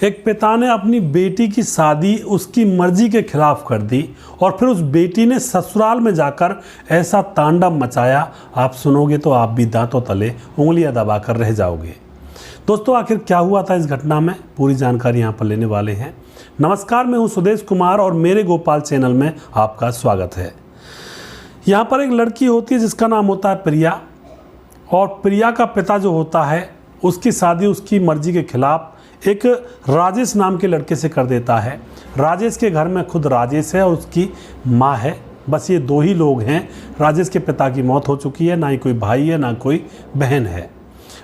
एक पिता ने अपनी बेटी की शादी उसकी मर्जी के खिलाफ कर दी और फिर उस बेटी ने ससुराल में जाकर ऐसा तांडव मचाया, आप सुनोगे तो आप भी दांतों तले उंगलियां दबाकर रह जाओगे। दोस्तों, आखिर क्या हुआ था इस घटना में, पूरी जानकारी यहाँ पर लेने वाले हैं। नमस्कार, मैं हूँ सुदेश कुमार और मेरे गोपाल चैनल में आपका स्वागत है। यहाँ पर एक लड़की होती है जिसका नाम होता है प्रिया, और प्रिया का पिता जो होता है उसकी शादी उसकी मर्जी के खिलाफ एक राजेश नाम के लड़के से कर देता है। राजेश के घर में खुद राजेश है और उसकी माँ है, बस ये दो ही लोग हैं। राजेश के पिता की मौत हो चुकी है, ना ही कोई भाई है ना कोई बहन है।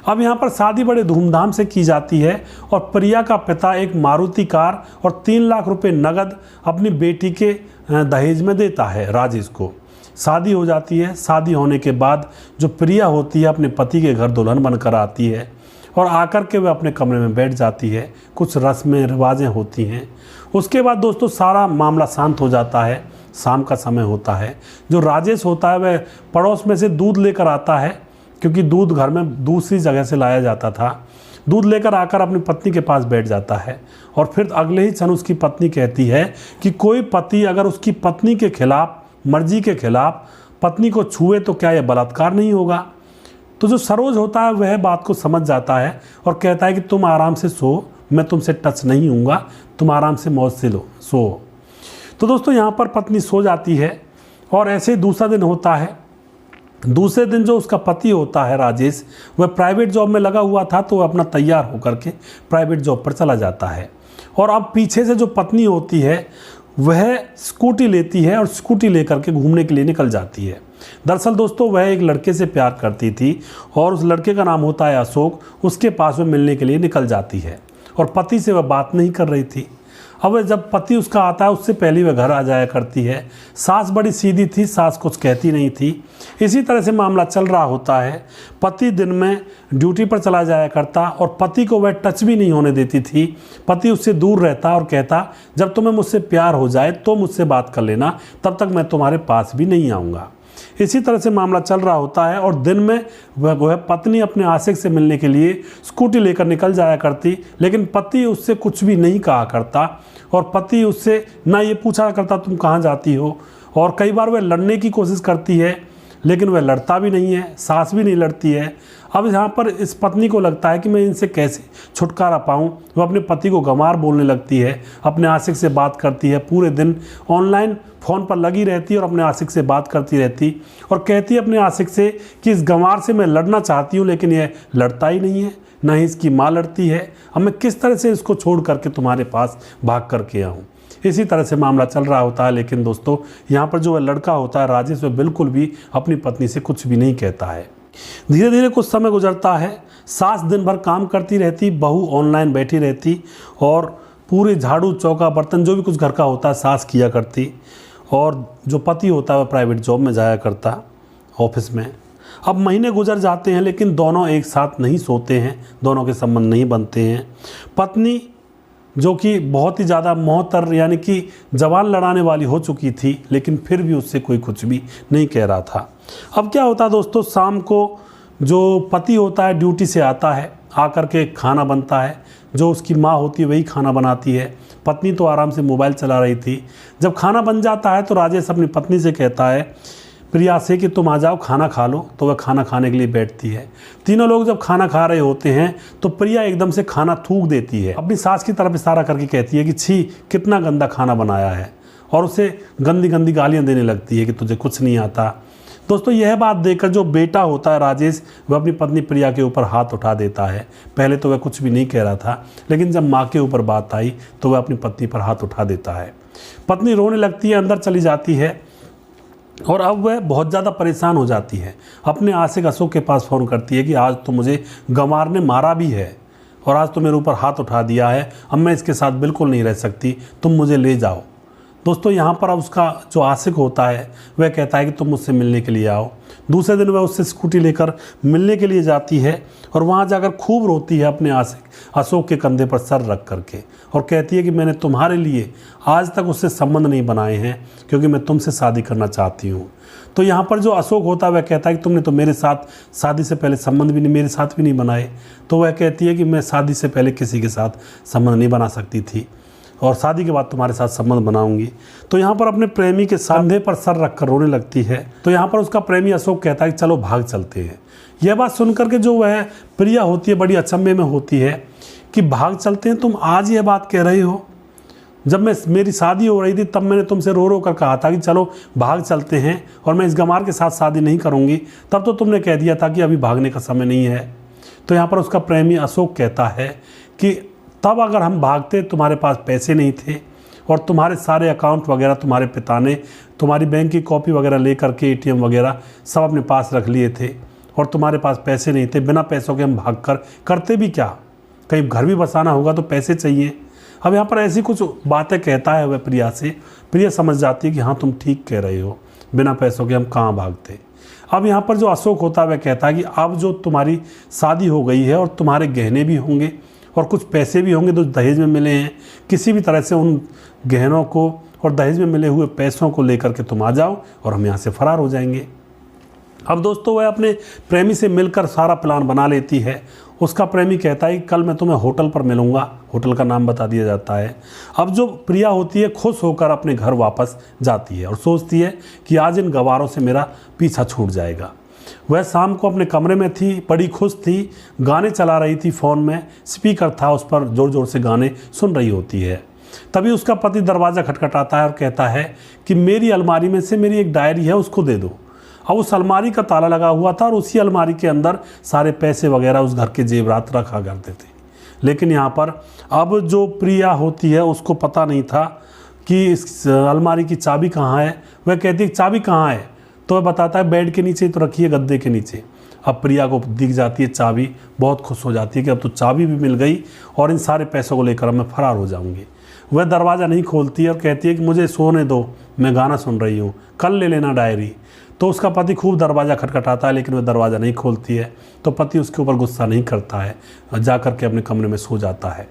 अब यहाँ पर शादी बड़े धूमधाम से की जाती है और प्रिया का पिता एक मारुति कार और 3 लाख रुपए नगद अपनी बेटी के दहेज में देता है राजेश को। शादी हो जाती है। शादी होने के बाद जो प्रिया होती है अपने पति के घर दुल्हन बनकर आती है और आकर के वह अपने कमरे में बैठ जाती है। कुछ रस्में रिवाजें होती हैं। उसके बाद दोस्तों सारा मामला शांत हो जाता है। शाम का समय होता है। जो राजेश होता है वह पड़ोस में से दूध लेकर आता है, क्योंकि दूध घर में दूसरी जगह से लाया जाता था। दूध लेकर आकर अपनी पत्नी के पास बैठ जाता है और फिर अगले ही क्षण उसकी पत्नी कहती है कि कोई पति अगर उसकी पत्नी के खिलाफ, मर्जी के खिलाफ पत्नी को छुए तो क्या यह बलात्कार नहीं होगा। तो जो सरोज होता है वह बात को समझ जाता है और कहता है कि तुम आराम से सो, मैं तुमसे टच नहीं हूँगा, तुम आराम से मौज से सो। तो दोस्तों यहाँ पर पत्नी सो जाती है और ऐसे ही दूसरा दिन होता है। दूसरे दिन जो उसका पति होता है राजेश, वह प्राइवेट जॉब में लगा हुआ था, तो वह अपना तैयार होकर के प्राइवेट जॉब पर चला जाता है। और अब पीछे से जो पत्नी होती है वह स्कूटी लेती है और स्कूटी लेकर के घूमने के लिए निकल जाती है। दरअसल दोस्तों वह एक लड़के से प्यार करती थी और उस लड़के का नाम होता है अशोक। उसके पास में मिलने के लिए निकल जाती है और पति से वह बात नहीं कर रही थी। अब जब पति उसका आता है उससे पहले वह घर आ जाया करती है। सास बड़ी सीधी थी, सास कुछ कहती नहीं थी। इसी तरह से मामला चल रहा होता है। पति दिन में ड्यूटी पर चला जाया करता और पति को वह टच भी नहीं होने देती थी। पति उससे दूर रहता और कहता जब तुम्हें मुझसे प्यार हो जाए तो मुझसे बात कर लेना, तब तक मैं तुम्हारे पास भी नहीं आऊँगा। इसी तरह से मामला चल रहा होता है और दिन में वह पत्नी अपने आशिक से मिलने के लिए स्कूटी लेकर निकल जाया करती, लेकिन पति उससे कुछ भी नहीं कहा करता और पति उससे ना ये पूछा करता तुम कहाँ जाती हो। और कई बार वह लड़ने की कोशिश करती है लेकिन वह लड़ता भी नहीं है, सास भी नहीं लड़ती है। अब यहाँ पर इस पत्नी को लगता है कि मैं इनसे कैसे छुटकारा पाऊँ। वह अपने पति को गंवार बोलने लगती है, अपने आशिक से बात करती है, पूरे दिन ऑनलाइन फ़ोन पर लगी रहती है और अपने आशिक से बात करती रहती और कहती है अपने आशिक से कि इस गंवार से मैं लड़ना चाहती हूँ लेकिन यह लड़ता ही नहीं है, ना ही इसकी माँ लड़ती है। अब मैं किस तरह से इसको छोड़ करके तुम्हारे पास भाग करके आऊँ। इसी तरह से मामला चल रहा होता है। लेकिन दोस्तों यहाँ पर जो लड़का होता है राजेश, वह बिल्कुल भी अपनी पत्नी से कुछ भी नहीं कहता है। धीरे धीरे कुछ समय गुजरता है। सास दिन भर काम करती रहती, बहू ऑनलाइन बैठी रहती और पूरे झाड़ू चौका बर्तन जो भी कुछ घर का होता है सास किया करती। और जो पति होता है वह प्राइवेट जॉब में जाया करता ऑफिस में। अब महीने गुजर जाते हैं लेकिन दोनों एक साथ नहीं सोते हैं, दोनों के संबंध नहीं बनते हैं। पत्नी जो कि बहुत ही ज़्यादा मोहतर यानी कि जवान लड़ाने वाली हो चुकी थी, लेकिन फिर भी उससे कोई कुछ भी नहीं कह रहा था। अब क्या होता है दोस्तों, शाम को जो पति होता है ड्यूटी से आता है, आकर के खाना बनता है। जो उसकी माँ होती है वही खाना बनाती है। पत्नी तो आराम से मोबाइल चला रही थी। जब खाना बन जाता है तो राजेश अपनी पत्नी से कहता है प्रिया से कि तुम आ जाओ खाना खा लो, तो वह खाना खाने के लिए बैठती है। तीनों लोग जब खाना खा रहे होते हैं तो प्रिया एकदम से खाना थूक देती है। अपनी सास की तरफ इशारा करके कहती है कि छी कितना गंदा खाना बनाया है, और उसे गंदी गंदी गालियां देने लगती है कि तुझे कुछ नहीं आता। दोस्तों यह बात देखकर जो बेटा होता है राजेश, वह अपनी पत्नी प्रिया के ऊपर हाथ उठा देता है। पहले तो वह कुछ भी नहीं कह रहा था, लेकिन जब माँ के ऊपर बात आई तो वह अपनी पत्नी पर हाथ उठा देता है। पत्नी रोने लगती है, अंदर चली जाती है और अब वह बहुत ज़्यादा परेशान हो जाती है। अपने आशिक अशोक के पास फ़ोन करती है कि आज तो मुझे गंवार ने मारा भी है और आज तो मेरे ऊपर हाथ उठा दिया है, अब मैं इसके साथ बिल्कुल नहीं रह सकती, तुम मुझे ले जाओ। दोस्तों यहाँ पर अब उसका जो आशिक होता है वह कहता है कि तुम मुझसे मिलने के लिए आओ। दूसरे दिन वह उससे स्कूटी लेकर मिलने के लिए जाती है और वहाँ जाकर खूब रोती है अपने अशोक के कंधे पर सर रख करके और कहती है कि मैंने तुम्हारे लिए आज तक उससे संबंध नहीं बनाए हैं क्योंकि मैं तुमसे शादी करना चाहती हूँ। तो यहाँ पर जो अशोक होता है वह कहता है कि तुमने तो मेरे साथ शादी से पहले संबंध भी नहीं, मेरे साथ भी नहीं बनाए। तो वह कहती है कि मैं शादी से पहले किसी के साथ संबंध नहीं बना सकती थी और शादी के बाद तुम्हारे साथ संबंध बनाऊंगी। तो यहाँ पर अपने प्रेमी के कंधे पर सर रखकर रोने लगती है। तो यहाँ पर उसका प्रेमी अशोक कहता है कि चलो भाग चलते हैं। यह बात सुनकर के जो वह प्रिया होती है बड़ी अचंभे में होती है कि भाग चलते हैं, तुम आज यह बात कह रही हो? जब मेरी शादी हो रही थी तब मैंने तुमसे रो रो कर कहा था कि चलो भाग चलते हैं और मैं इस गंवार के साथ शादी नहीं करूँगी, तब तो तुमने कह दिया था कि अभी भागने का समय नहीं है। तो यहाँ पर उसका प्रेमी अशोक कहता है कि तब अगर हम भागते तुम्हारे पास पैसे नहीं थे और तुम्हारे सारे अकाउंट वगैरह तुम्हारे पिता ने तुम्हारी बैंक की कॉपी वगैरह ले करके एटीएम वगैरह सब अपने पास रख लिए थे और तुम्हारे पास पैसे नहीं थे। बिना पैसों के हम भाग कर करते भी क्या, कहीं घर भी बसाना होगा तो पैसे चाहिए। अब यहाँ पर ऐसी कुछ बातें कहता है वह प्रिया से। प्रिया समझ जाती है कि हाँ तुम ठीक कह रहे हो, बिना पैसों के हम कहाँ भागते। अब यहाँ पर जो अशोक होता है वह कहता है कि अब जो तुम्हारी शादी हो गई है और तुम्हारे गहने भी होंगे और कुछ पैसे भी होंगे जो दहेज में मिले हैं, किसी भी तरह से उन गहनों को और दहेज में मिले हुए पैसों को लेकर के तुम आ जाओ और हम यहाँ से फरार हो जाएंगे। अब दोस्तों वह अपने प्रेमी से मिलकर सारा प्लान बना लेती है। उसका प्रेमी कहता है कि कल मैं तुम्हें होटल पर मिलूंगा, होटल का नाम बता दिया जाता है। अब जो प्रिया होती है खुश होकर अपने घर वापस जाती है और सोचती है कि आज इन गवारों से मेरा पीछा छूट जाएगा। वह शाम को अपने कमरे में थी, बड़ी खुश थी, गाने चला रही थी, फ़ोन में स्पीकर था, उस पर ज़ोर ज़ोर से गाने सुन रही होती है। तभी उसका पति दरवाज़ा खटखटाता है और कहता है कि मेरी अलमारी में से मेरी एक डायरी है, उसको दे दो। अब उस अलमारी का ताला लगा हुआ था और उसी अलमारी के अंदर सारे पैसे वगैरह उस घर के जेवरात रखा करते थे। लेकिन यहाँ पर अब जो प्रिया होती है उसको पता नहीं था कि इस अलमारी की चाबी कहाँ है। वह कहती है चाबी कहाँ है, तो वह बताता है बेड के नीचे तो रखी है, गद्दे के नीचे। अब प्रिया को दिख जाती है चाबी, बहुत खुश हो जाती है कि अब तो चाबी भी मिल गई और इन सारे पैसों को लेकर मैं फरार हो जाऊंगी। वह दरवाज़ा नहीं खोलती है और कहती है कि मुझे सोने दो, मैं गाना सुन रही हूँ, कल ले लेना डायरी। तो उसका पति खूब दरवाज़ा खटखटाता है लेकिन वह दरवाज़ा नहीं खोलती है। तो पति उसके ऊपर गुस्सा नहीं करता है, जा कर के अपने कमरे में सो जाता है।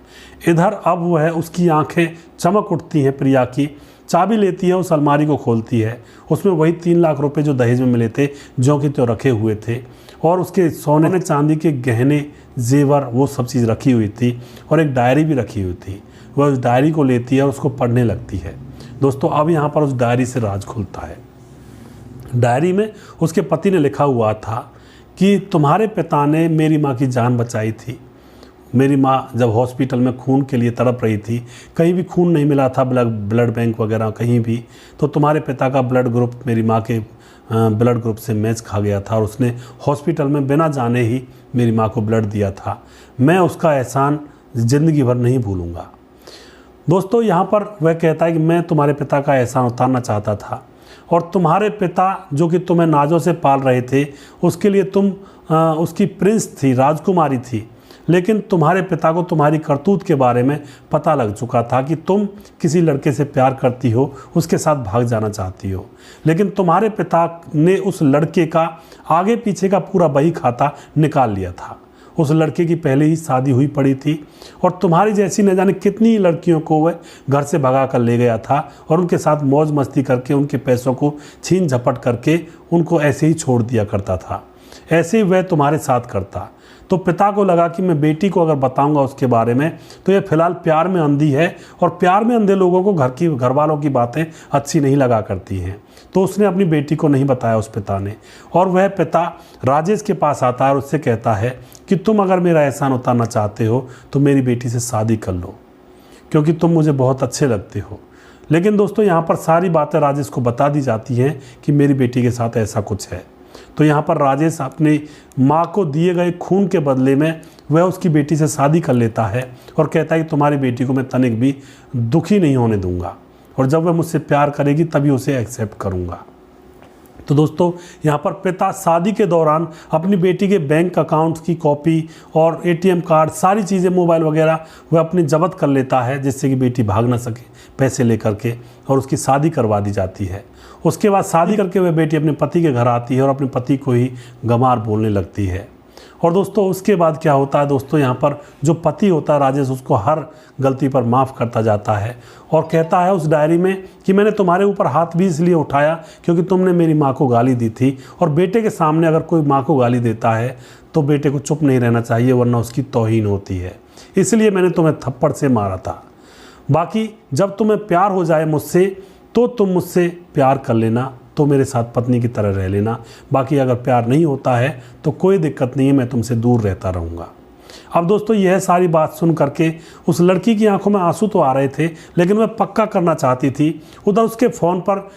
इधर अब वह उसकी आंखें चमक उठती हैं प्रिया की, चाबी लेती है, उस अलमारी को खोलती है। उसमें वही 3 लाख रुपए जो दहेज में मिले थे जो कि तो रखे हुए थे और उसके सोने चांदी के गहने जेवर वो सब चीज़ रखी हुई थी और एक डायरी भी रखी हुई थी। वह उस डायरी को लेती है और उसको पढ़ने लगती है। दोस्तों अब यहाँ पर उस डायरी से राज खुलता है। डायरी में उसके पति ने लिखा हुआ था कि तुम्हारे पिता ने मेरी माँ की जान बचाई थी। मेरी माँ जब हॉस्पिटल में खून के लिए तड़प रही थी, कहीं भी खून नहीं मिला था, ब्लड बैंक वगैरह कहीं भी, तो तुम्हारे पिता का ब्लड ग्रुप मेरी माँ के ब्लड ग्रुप से मैच खा गया था और उसने हॉस्पिटल में बिना जाने ही मेरी माँ को ब्लड दिया था। मैं उसका एहसान ज़िंदगी भर नहीं भूलूँगा। दोस्तों यहाँ पर वह कहता है कि मैं तुम्हारे पिता का एहसान उतारना चाहता था और तुम्हारे पिता जो कि तुम्हें नाजों से पाल रहे थे उसके लिए तुम उसकी प्रिंस थी, राजकुमारी थी। लेकिन तुम्हारे पिता को तुम्हारी करतूत के बारे में पता लग चुका था कि तुम किसी लड़के से प्यार करती हो, उसके साथ भाग जाना चाहती हो। लेकिन तुम्हारे पिता ने उस लड़के का आगे पीछे का पूरा बही खाता निकाल लिया था। उस लड़के की पहले ही शादी हुई पड़ी थी और तुम्हारी जैसी न जाने कितनी लड़कियों को वह घर से भगा कर ले गया था और उनके साथ मौज मस्ती करके उनके पैसों को छीन झपट करके उनको ऐसे ही छोड़ दिया करता था। ऐसे ही वह तुम्हारे साथ करता। तो पिता को लगा कि मैं बेटी को अगर बताऊंगा उसके बारे में तो यह फिलहाल प्यार में अंधी है और प्यार में अंधे लोगों को घर वालों की बातें अच्छी नहीं लगा करती हैं। तो उसने अपनी बेटी को नहीं बताया उस पिता ने। और वह पिता राजेश के पास आता है और उससे कहता है कि तुम अगर मेरा एहसान उतारना चाहते हो तो मेरी बेटी से शादी कर लो क्योंकि तुम मुझे बहुत अच्छे लगते हो। लेकिन दोस्तों यहाँ पर सारी बातें राजेश को बता दी जाती हैं कि मेरी बेटी के साथ ऐसा कुछ है। तो यहाँ पर राजेश अपनी माँ को दिए गए खून के बदले में वह उसकी बेटी से शादी कर लेता है और कहता है कि तुम्हारी बेटी को मैं तनिक भी दुखी नहीं होने दूंगा और जब वह मुझसे प्यार करेगी तभी उसे एक्सेप्ट करूंगा। तो दोस्तों यहाँ पर पिता शादी के दौरान अपनी बेटी के बैंक अकाउंट्स की कॉपी और एटीएम कार्ड सारी चीज़ें मोबाइल वगैरह वह अपनी जब्त कर लेता है, जिससे कि बेटी भाग ना सके पैसे लेकर के, और उसकी शादी करवा दी जाती है। उसके बाद शादी करके वह बेटी अपने पति के घर आती है और अपने पति को ही गंवार बोलने लगती है। और दोस्तों उसके बाद क्या होता है, दोस्तों यहाँ पर जो पति होता है राजेश, उसको हर गलती पर माफ़ करता जाता है और कहता है उस डायरी में कि मैंने तुम्हारे ऊपर हाथ भी इसलिए उठाया क्योंकि तुमने मेरी माँ को गाली दी थी, और बेटे के सामने अगर कोई माँ को गाली देता है तो बेटे को चुप नहीं रहना चाहिए, वरना उसकी तौहीन होती है, इसलिए मैंने तुम्हें थप्पड़ से मारा था। बाकी जब तुम्हें प्यार हो जाए मुझसे तो तुम मुझसे प्यार कर लेना, तो मेरे साथ पत्नी की तरह रह लेना, बाकी अगर प्यार नहीं होता है तो कोई दिक्कत नहीं है, मैं तुमसे दूर रहता रहूँगा। अब दोस्तों यह सारी बात सुन करके उस लड़की की आंखों में आंसू तो आ रहे थे, लेकिन वह पक्का करना चाहती थी। उधर उसके फ़ोन पर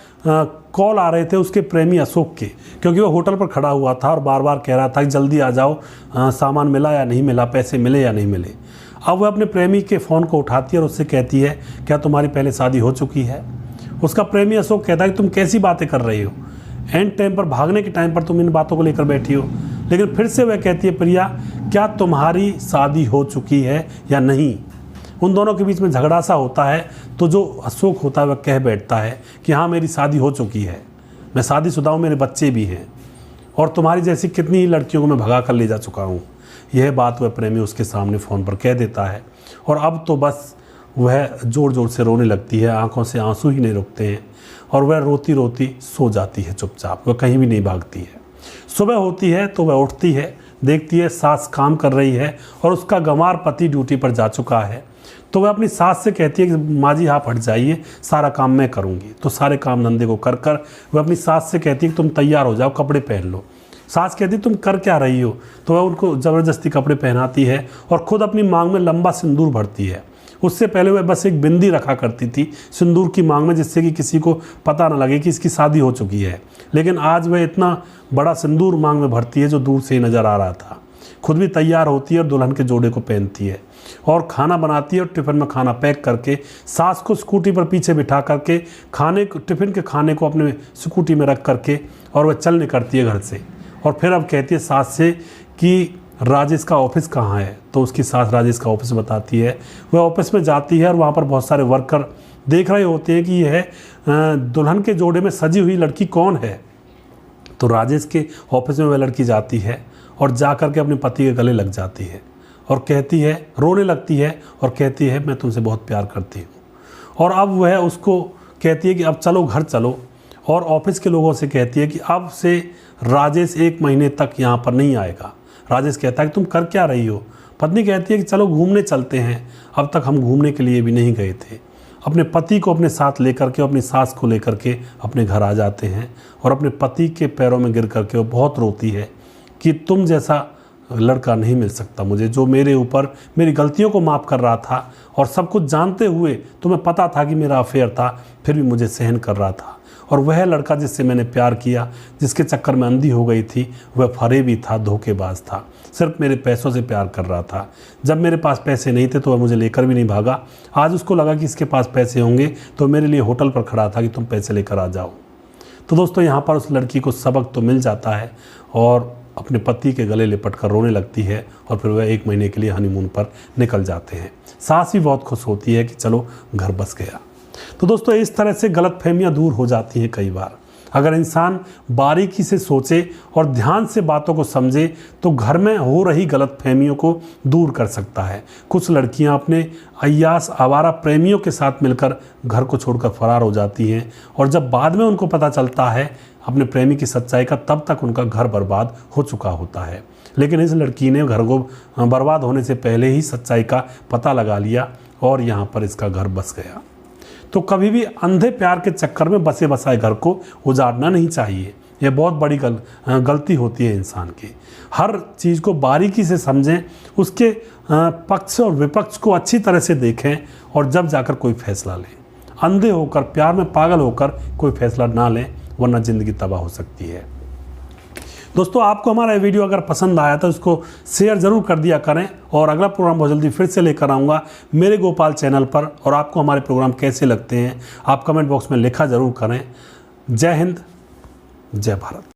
कॉल आ रहे थे उसके प्रेमी अशोक के, क्योंकि वह होटल पर खड़ा हुआ था और बार बार कह रहा था कि जल्दी आ जाओ, सामान मिला या नहीं मिला, पैसे मिले या नहीं मिले। अब वह अपने प्रेमी के फ़ोन को उठाती है और उससे कहती है क्या तुम्हारी पहले शादी हो चुकी है। उसका प्रेमी अशोक कहता है कि तुम कैसी बातें कर रही हो, एंड टाइम पर, भागने के टाइम पर तुम इन बातों को लेकर बैठी हो। लेकिन फिर से वह कहती है प्रिया क्या तुम्हारी शादी हो चुकी है या नहीं। उन दोनों के बीच में झगड़ा सा होता है, तो जो अशोक होता है वह कह बैठता है कि हाँ मेरी शादी हो चुकी है, मैं शादीशुदा हूँ, मेरे बच्चे भी हैं, और तुम्हारी जैसी कितनी ही लड़कियों को मैं भगा कर ले जा चुका हूँ। यह बात वह प्रेमी उसके सामने फ़ोन पर कह देता है, और अब तो बस वह ज़ोर ज़ोर से रोने लगती है, आंखों से आंसू ही नहीं रुकते हैं, और वह रोती रोती सो जाती है चुपचाप, वह कहीं भी नहीं भागती है। सुबह होती है तो वह उठती है, देखती है सास काम कर रही है और उसका गंवार पति ड्यूटी पर जा चुका है। तो वह अपनी सास से कहती है कि माँ जी आप हट जाइए, सारा काम मैं करूँगी। तो सारे काम धंधे को कर कर वह अपनी सास से कहती है कि तुम तैयार हो जाओ, कपड़े पहन लो। सास कहती तुम कर क्या रही हो, तो वह उनको ज़बरदस्ती कपड़े पहनाती है और ख़ुद अपनी मांग में लंबा सिंदूर भरती है। उससे पहले वह बस एक बिंदी रखा करती थी सिंदूर की मांग में, जिससे कि किसी को पता न लगे कि इसकी शादी हो चुकी है। लेकिन आज वह इतना बड़ा सिंदूर मांग में भरती है जो दूर से ही नज़र आ रहा था। खुद भी तैयार होती है और दुल्हन के जोड़े को पहनती है और खाना बनाती है, और टिफ़िन में खाना पैक करके सास को स्कूटी पर पीछे बिठा करके टिफ़िन के खाने को अपने स्कूटी में रख करके और वह चल निकलती है घर से। और फिर अब कहती है सास से कि राजेश का ऑफिस कहाँ है। तो उसकी सास राजेश का ऑफिस बताती है। वह ऑफिस में जाती है और वहाँ पर बहुत सारे वर्कर देख रहे होते हैं कि यह दुल्हन के जोड़े में सजी हुई लड़की कौन है। तो राजेश के ऑफिस में वह लड़की जाती है और जा कर के अपने पति के गले लग जाती है और कहती है, रोने लगती है और कहती है मैं तुमसे बहुत प्यार करती हूँ। और अब वह उसको कहती है कि अब चलो घर चलो, और ऑफिस के लोगों से कहती है कि अब से राजेश 1 महीने तक यहाँ पर नहीं आएगा। राजेश कहता है कि तुम कर क्या रही हो। पत्नी कहती है कि चलो घूमने चलते हैं, अब तक हम घूमने के लिए भी नहीं गए थे। अपने पति को अपने साथ लेकर के, अपनी सास को लेकर के अपने घर आ जाते हैं और अपने पति के पैरों में गिर करके वो बहुत रोती है कि तुम जैसा लड़का नहीं मिल सकता मुझे, जो मेरे ऊपर मेरी गलतियों को माफ़ कर रहा था, और सब कुछ जानते हुए तुम्हें पता था कि मेरा अफेयर था, फिर भी मुझे सहन कर रहा था। और वह लड़का जिससे मैंने प्यार किया, जिसके चक्कर में अंधी हो गई थी, वह फरेबी था, धोखेबाज था, सिर्फ मेरे पैसों से प्यार कर रहा था। जब मेरे पास पैसे नहीं थे तो वह मुझे लेकर भी नहीं भागा। आज उसको लगा कि इसके पास पैसे होंगे तो मेरे लिए होटल पर खड़ा था कि तुम पैसे लेकर आ जाओ। तो दोस्तों यहाँ पर उस लड़की को सबक तो मिल जाता है और अपने पति के गले लिपट कर रोने लगती है, और फिर वह 1 महीने के लिए हनीमून पर निकल जाते हैं। सास भी बहुत खुश होती है कि चलो घर बस गया। तो दोस्तों इस तरह से गलतफहमियां दूर हो जाती हैं कई बार। अगर इंसान बारीकी से सोचे और ध्यान से बातों को समझे तो घर में हो रही गलतफहमियों को दूर कर सकता है। कुछ लड़कियां अपने अय्यास आवारा प्रेमियों के साथ मिलकर घर को छोड़कर फरार हो जाती हैं, और जब बाद में उनको पता चलता है अपने प्रेमी की सच्चाई का, तब तक उनका घर बर्बाद हो चुका होता है। लेकिन इस लड़की ने घर को बर्बाद होने से पहले ही सच्चाई का पता लगा लिया और यहाँ पर इसका घर बस गया। तो कभी भी अंधे प्यार के चक्कर में बसे बसाए घर को उजाड़ना नहीं चाहिए। यह बहुत बड़ी गलती होती है इंसान की। हर चीज़ को बारीकी से समझें, उसके पक्ष और विपक्ष को अच्छी तरह से देखें, और जब जाकर कोई फैसला लें। अंधे होकर, प्यार में पागल होकर कोई फैसला ना लें, वरना ज़िंदगी तबाह हो सकती है। दोस्तों आपको हमारा ये वीडियो अगर पसंद आया तो इसको शेयर ज़रूर कर दिया करें, और अगला प्रोग्राम बहुत जल्दी फिर से लेकर आऊँगा मेरे गोपाल चैनल पर। और आपको हमारे प्रोग्राम कैसे लगते हैं आप कमेंट बॉक्स में लिखा ज़रूर करें। जय हिंद, जय भारत।